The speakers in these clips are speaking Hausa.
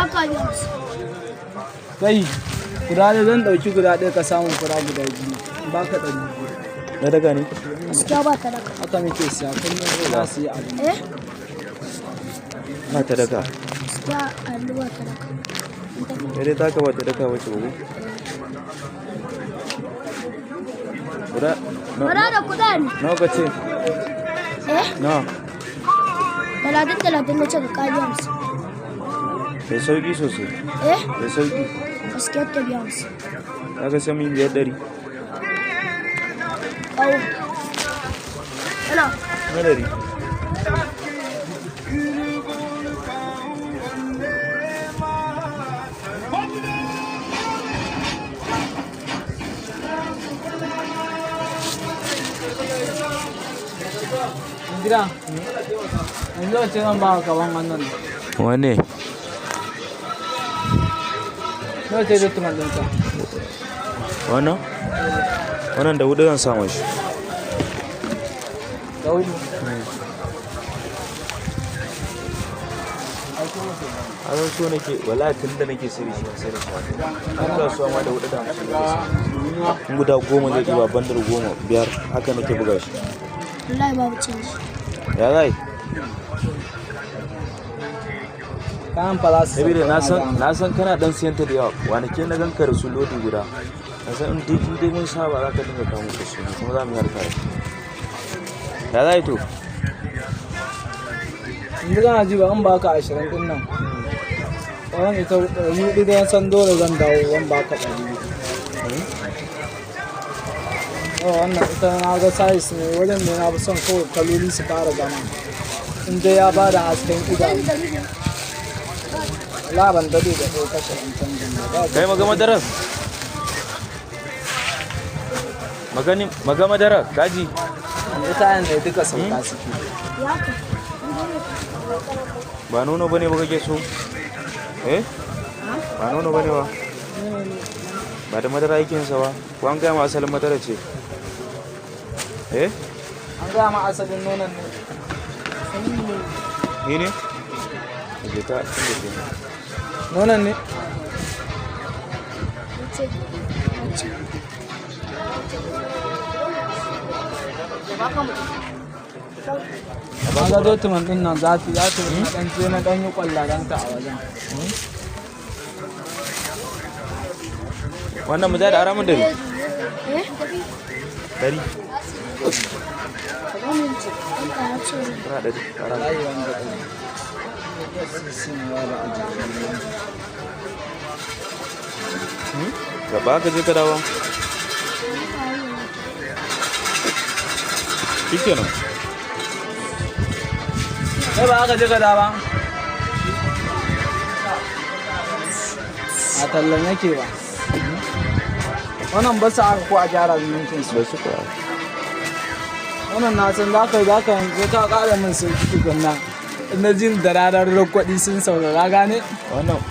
ba ka biya musu. Kai, guda ɗaya zan ɗauki guda ɗaya ka samu fura guda biyu. Ba ka ɗari biyu. Na daga ne? Gaskiya ba ta daka. Haka muke siya, kullum za su yi abu. Ba ta daga. Gaskiya allu ba ta daka. Sai dai taka ba ta daga wace uku. Guda Fara da kuɗin. nawa ka ce? Nawa? 30 na ce ka biya musu. Mai sauki sosai. Mai sauki. Gaskiya ta biya musu. Kaga sai mun biyar ɗari. Kawo. Ana. Na ɗari. Gida, yanzu wace zan ba ka kaban wannan. Wane? Nawa ce document ɗinka? Wannan? Wannan da hudu zan samu shi. Da hudu. A zan so nake, wallahi tun da nake sirri shi sai da shi. An kasuwa ma da hudu da hamsin nake sirri. In guda 10 zai ɗiba bandar 10, 5 haka nake buga shi. Wallahi babu canji. Ya zai? Kayan fa za su Sabida na san kana dan siyan ta da yawa. Wanakin na ganka da su lodi guda. Na san in dai mun saba za ka dinga kawo muku su kuma za mu yi harka da shi. Ya zai to? yanzu kana ji ba in ba ka 20 ɗin nan. Wannan ita hudu da san dole zan dawo zan ba ka 200. Wannan ita na ga size ne wajen ne na fi son kawai kaloli su fara zama. In dai ya ba da hasken idanu. Laban dade da ko kashe in canjin da. Kai maga madarar? Maga madarar kaji? Yanzu kayan da duka sauka suke. Ya ka. Ba nono bane ba kake so? Ba nono bane ba? Ba da madara yake sa ba? Ko an gaya ma asalin madara ce? An gaya ma asalin nonon ne. Ni ne? Je ka inda ke. Nonon ne? Ba ga document din nan za ta dan je na dan yi kwallaranta a wajen. Wannan mu da aramin dari. Dari. Ra dari. Wallahi wanda ɗin. Gaba ka je ka dawo. Shikenan. Kai ba aka je ka da ba? A tallan yake ba. Wannan ba sa aka ko a gyara zumuncinsu. Ba su ka. Wannan na san za ka ƙara min sauki tukunna. Na jin da ranar kuɗi sun saurara gane?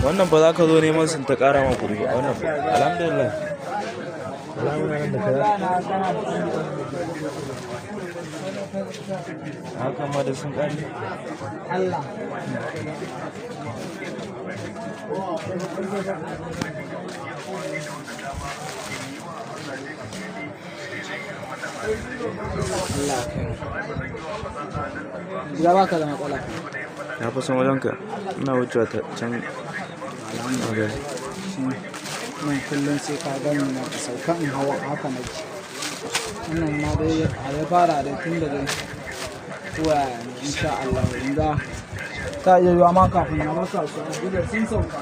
Wannan ba za ka zo neman sun ta ƙara ma kuɗi ba. Wannan alhamdulillah. Haka ma da sun ƙari. Allah. Gida ba ka da matsala. Na fi son wajenka. Ina wucewa ta can. Nan kullum sai ka gani na ka sauka in hawa haka na ci. Wannan ma dai a ya fara da tun da dai zuwa insha Allah inda ta iya yiwa ma kafin na masa su a sun sauka.